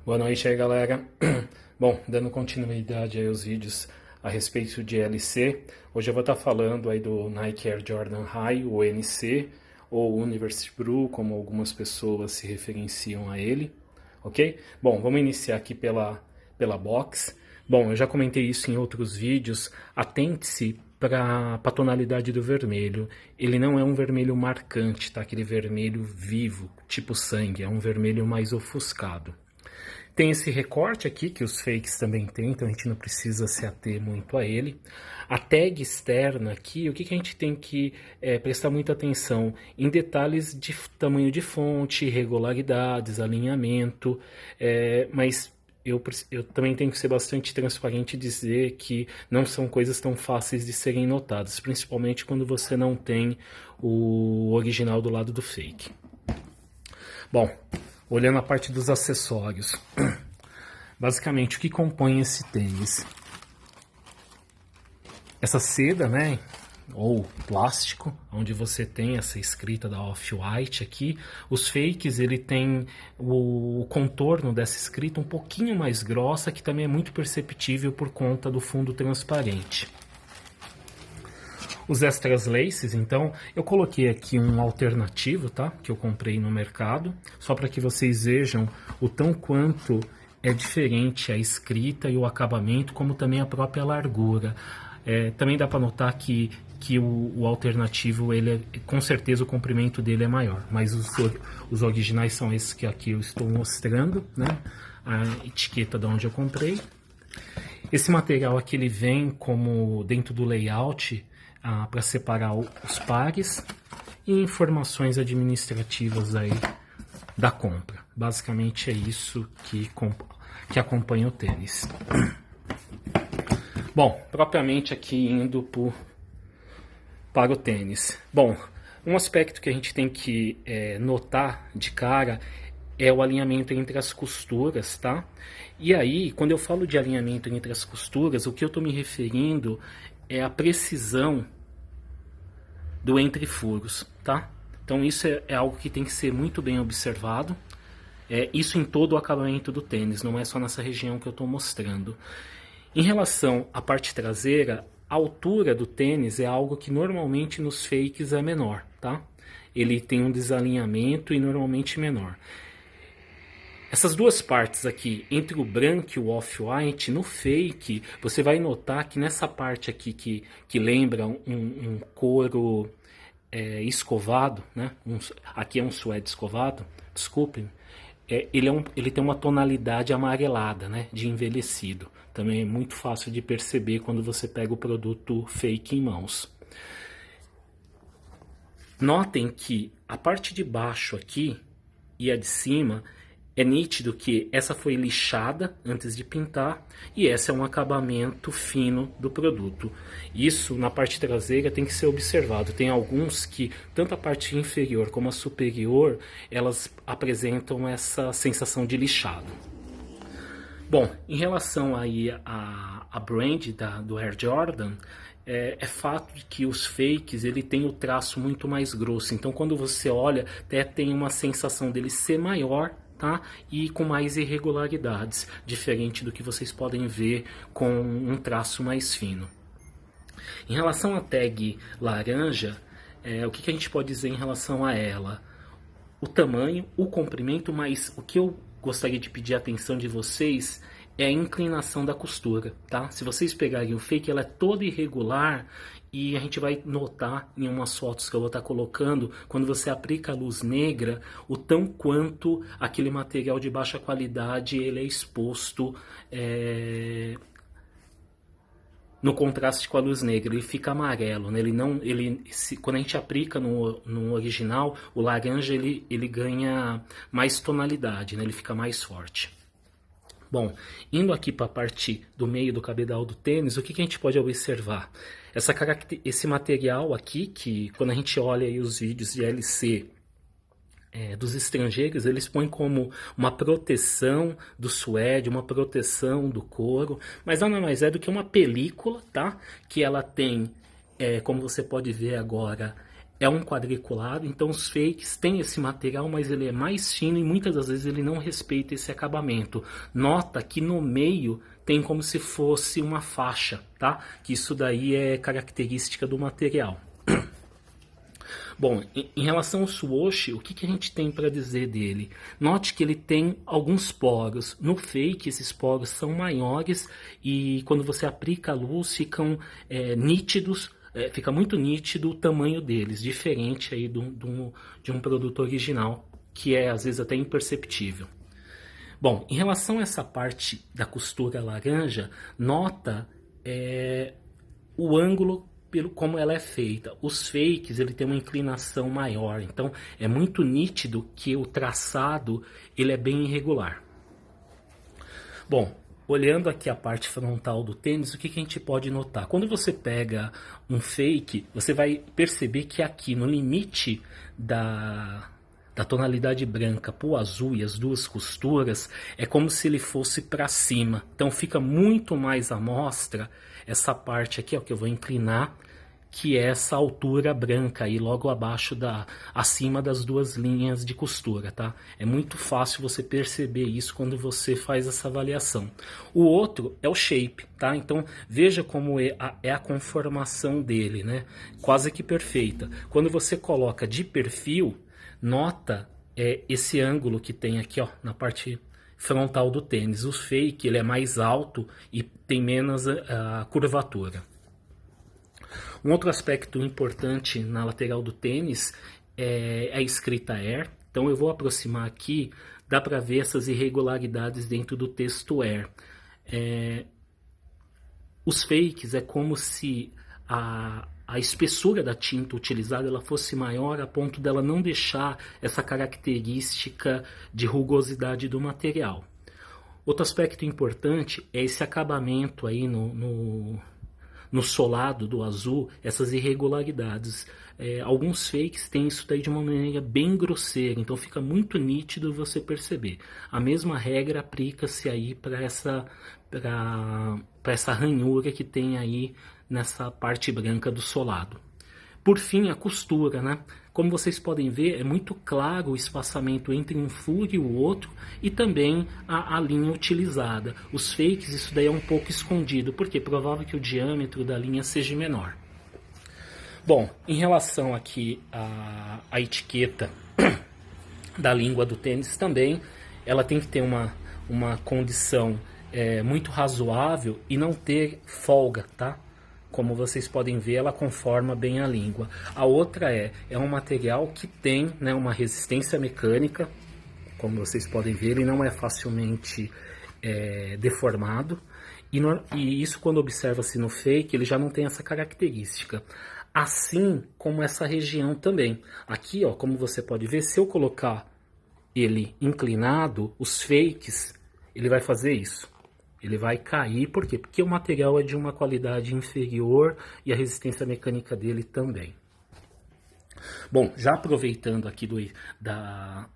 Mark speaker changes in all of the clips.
Speaker 1: Boa noite aí, galera. Bom, dando continuidade aí aos vídeos a respeito de LC, hoje eu vou estar falando aí do Nike Air Jordan High, o NC, ou University Blue, como algumas pessoas se referenciam a ele, ok? Bom, vamos iniciar aqui pela box. Bom, eu já comentei isso em outros vídeos, atente-se para a tonalidade do vermelho. Ele não é um vermelho marcante, tá? Aquele vermelho vivo, tipo sangue, é um vermelho mais ofuscado. Tem esse recorte aqui, que os fakes também têm, então a gente não precisa se ater muito a ele. A tag externa aqui, o que a gente tem que prestar muita atenção? Em detalhes de tamanho de fonte, irregularidades, alinhamento, mas eu também tenho que ser bastante transparente e dizer que não são coisas tão fáceis de serem notadas, principalmente quando você não tem o original do lado do fake. Bom, olhando a parte dos acessórios, basicamente o que compõe esse tênis? Essa seda, né, ou plástico, onde você tem essa escrita da Off-White aqui. Os fakes, ele tem o contorno dessa escrita um pouquinho mais grossa, que também é muito perceptível por conta do fundo transparente. Os extras laces, então, eu coloquei aqui um alternativo, tá? Que eu comprei no mercado, só para que vocês vejam o tão quanto é diferente a escrita e o acabamento, como também a própria largura. Também dá para notar que o alternativo, com certeza o comprimento dele é maior, mas os originais são esses que aqui eu estou mostrando, né? A etiqueta de onde eu comprei. Esse material aqui ele vem como dentro do layout, para separar os pares e informações administrativas aí da compra. Basicamente é isso que acompanha o tênis. Bom, propriamente aqui indo para o tênis. Bom, um aspecto que a gente tem que notar de cara é o alinhamento entre as costuras, tá? E aí, quando eu falo de alinhamento entre as costuras, o que eu estou me referindo é a precisão do entre furos, tá? Então isso é algo que tem que ser muito bem observado. Isso em todo o acabamento do tênis, não é só nessa região que eu estou mostrando. Em relação à parte traseira, a altura do tênis é algo que normalmente nos fakes é menor, tá? Ele tem um desalinhamento e normalmente menor. Essas duas partes aqui, entre o branco e o off-white, no fake, você vai notar que nessa parte aqui que lembra um couro escovado, né? Aqui é um suede escovado, desculpem, ele tem uma tonalidade amarelada, né? De envelhecido. Também é muito fácil de perceber quando você pega o produto fake em mãos. Notem que a parte de baixo aqui e a de cima, é nítido que essa foi lixada antes de pintar e esse é um acabamento fino do produto. Isso na parte traseira tem que ser observado. Tem alguns que, tanto a parte inferior como a superior, elas apresentam essa sensação de lixado. Bom, em relação aí a brand do Air Jordan, é fato de que os fakes ele tem o traço muito mais grosso. Então quando você olha, até tem uma sensação dele ser maior, tá? E com mais irregularidades, diferente do que vocês podem ver com um traço mais fino. Em relação à tag laranja, o que a gente pode dizer em relação a ela? O tamanho, o comprimento, mas o que eu gostaria de pedir a atenção de vocês é a inclinação da costura, tá? Se vocês pegarem o fake, ela é toda irregular e a gente vai notar em umas fotos que eu vou estar colocando, quando você aplica a luz negra, o tão quanto aquele material de baixa qualidade ele é exposto no contraste com a luz negra, ele fica amarelo, né? Quando a gente aplica no original, o laranja ele ganha mais tonalidade, né? Ele fica mais forte. Bom, indo aqui para a parte do meio do cabedal do tênis, o que a gente pode observar? Esse material aqui, que quando a gente olha aí os vídeos de LC dos estrangeiros, eles põem como uma proteção do suede, uma proteção do couro, mas nada mais é do que uma película, tá? Que ela tem, como você pode ver agora, é um quadriculado, então os fakes têm esse material, mas ele é mais fino e muitas das vezes ele não respeita esse acabamento. Nota que no meio tem como se fosse uma faixa, tá? Que isso daí é característica do material. Bom, em relação ao Swoosh, o que a gente tem para dizer dele? Note que ele tem alguns poros. No fake, esses poros são maiores e quando você aplica a luz ficam nítidos, fica muito nítido o tamanho deles, diferente aí de um produto original, que é às vezes até imperceptível. Bom, em relação a essa parte da costura laranja, nota o ângulo pelo como ela é feita. Os fakes ele tem uma inclinação maior, então é muito nítido que o traçado ele é bem irregular. Bom, olhando aqui a parte frontal do tênis, o que a gente pode notar? Quando você pega um fake, você vai perceber que aqui no limite da tonalidade branca para o azul e as duas costuras, é como se ele fosse para cima. Então fica muito mais à mostra essa parte aqui, ó, que eu vou inclinar, que é essa altura branca aí logo abaixo acima das duas linhas de costura, tá? É muito fácil você perceber isso quando você faz essa avaliação. O outro é o shape, tá? Então veja como é a conformação dele, né? Quase que perfeita. Quando você coloca de perfil, nota esse ângulo que tem aqui, ó, na parte frontal do tênis. O fake ele é mais alto e tem menos curvatura. Um outro aspecto importante na lateral do tênis é a escrita Air. Então eu vou aproximar aqui, dá para ver essas irregularidades dentro do texto Air. Os fakes é como se a espessura da tinta utilizada ela fosse maior a ponto dela não deixar essa característica de rugosidade do material. Outro aspecto importante é esse acabamento aí no solado do azul, essas irregularidades. Alguns fakes têm isso daí de uma maneira bem grosseira, então fica muito nítido você perceber. A mesma regra aplica-se aí para essa ranhura que tem aí nessa parte branca do solado. Por fim, a costura, né? Como vocês podem ver, é muito claro o espaçamento entre um furo e o outro e também a linha utilizada. Os fakes, isso daí é um pouco escondido, porque é provável que o diâmetro da linha seja menor. Bom, em relação aqui à etiqueta da língua do tênis também, ela tem que ter uma condição muito razoável e não ter folga, tá? Como vocês podem ver, ela conforma bem a língua. A outra é um material que tem, né, uma resistência mecânica. Como vocês podem ver, ele não é facilmente deformado. E isso, quando observa-se no fake, ele já não tem essa característica. Assim como essa região também. Aqui, ó, como você pode ver, se eu colocar ele inclinado, os fakes, ele vai fazer isso. Ele vai cair, por quê? Porque o material é de uma qualidade inferior e a resistência mecânica dele também. Bom, já aproveitando aqui da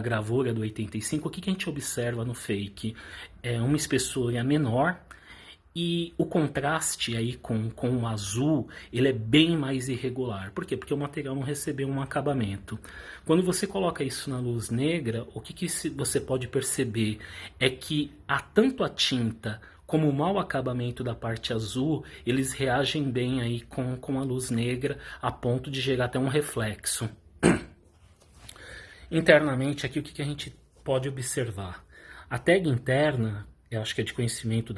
Speaker 1: gravura do 85, o que a gente observa no fake? É uma espessura menor e o contraste aí com o azul, ele é bem mais irregular. Por quê? Porque o material não recebeu um acabamento. Quando você coloca isso na luz negra, o que você pode perceber é que tanto a tinta como o mau acabamento da parte azul, eles reagem bem aí com a luz negra, a ponto de gerar até um reflexo. Internamente, aqui o que a gente pode observar? A tag interna, eu acho que é de conhecimento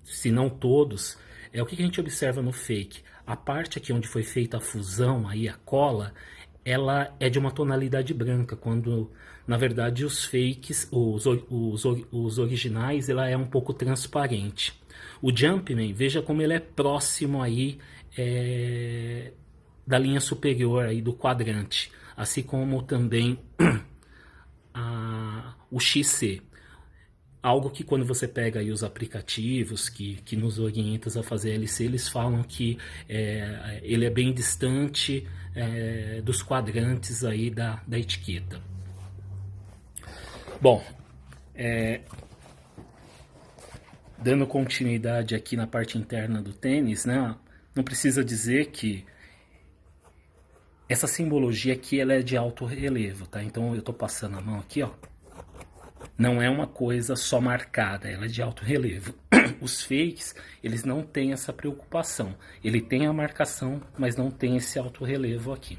Speaker 1: se não todos, o que a gente observa no fake. A parte aqui onde foi feita a fusão, aí a cola, ela é de uma tonalidade branca, quando na verdade os fakes, os originais, ela é um pouco transparente. O Jumpman, veja como ele é próximo aí da linha superior aí do quadrante, assim como também o XC. Algo que quando você pega aí os aplicativos que nos orientam a fazer LC, eles falam que ele é bem distante dos quadrantes aí da etiqueta. Bom, dando continuidade aqui na parte interna do tênis, né? Não precisa dizer que Essa simbologia aqui ela é de alto relevo, tá? Então eu tô passando a mão aqui, ó. Não é uma coisa só marcada, ela é de alto relevo. Os fakes, eles não têm essa preocupação. Ele tem a marcação, mas não tem esse alto relevo aqui.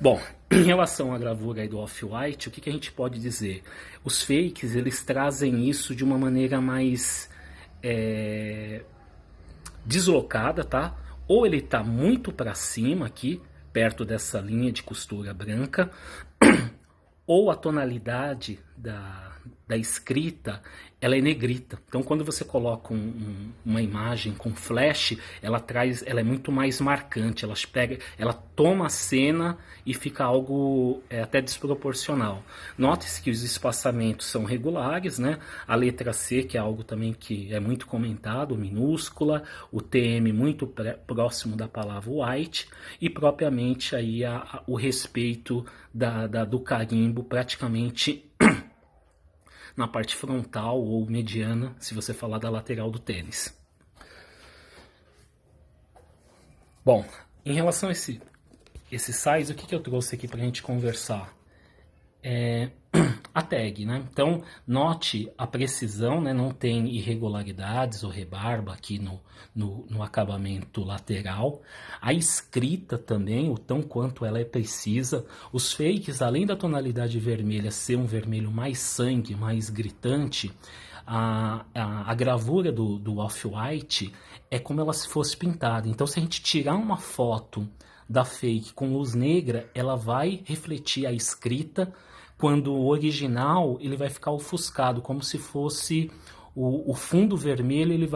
Speaker 1: Bom, em relação à gravura aí do Off-White, o que a gente pode dizer? Os fakes, eles trazem isso de uma maneira mais deslocada, tá? Ou ele tá muito para cima aqui, perto dessa linha de costura branca, ou a tonalidade da escrita ela é negrita. Então quando você coloca uma imagem com flash, ela é muito mais marcante, ela toma a cena e fica algo até desproporcional. Note-se que os espaçamentos são regulares, né? A letra C, que é algo também que é muito comentado, minúscula, o TM muito próximo da palavra white, e propriamente aí o respeito do carimbo praticamente na parte frontal ou mediana, se você falar da lateral do tênis. Bom, em relação a esse size, o que eu trouxe aqui para a gente conversar? A tag, né? Então, note a precisão, né? Não tem irregularidades ou rebarba aqui no acabamento lateral. A escrita também, o tão quanto ela é precisa. Os fakes, além da tonalidade vermelha ser um vermelho mais sangue, mais gritante, a gravura do Off-White é como ela se fosse pintada. Então, se a gente tirar uma foto da fake com luz negra, ela vai refletir a escrita, quando o original ele vai ficar ofuscado, como se fosse o fundo vermelho, ele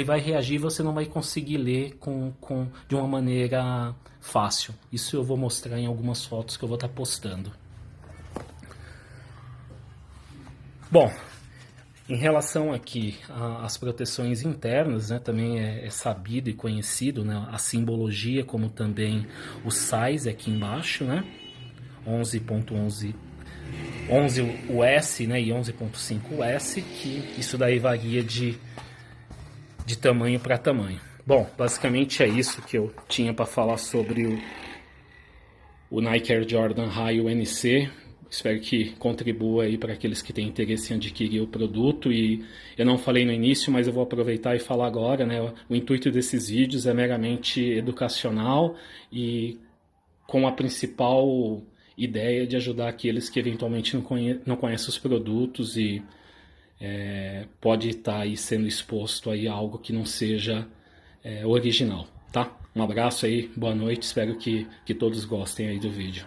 Speaker 1: vai reagir e você não vai conseguir ler de uma maneira fácil. Isso eu vou mostrar em algumas fotos que eu vou estar postando. Bom, em relação aqui às proteções internas, né, também é sabido e conhecido, né, a simbologia, como também o size aqui embaixo, né, 11.11 o S, né, e 11.5 o S, que isso daí varia de tamanho para tamanho. Bom, basicamente é isso que eu tinha para falar sobre o Nike Air Jordan High UNC. Espero que contribua aí para aqueles que têm interesse em adquirir o produto. E eu não falei no início, mas eu vou aproveitar e falar agora, né? O intuito desses vídeos é meramente educacional e com a principal ideia de ajudar aqueles que eventualmente não conhecem os produtos e pode estar aí sendo exposto aí a algo que não seja original, tá? Um abraço aí, boa noite, espero que todos gostem aí do vídeo.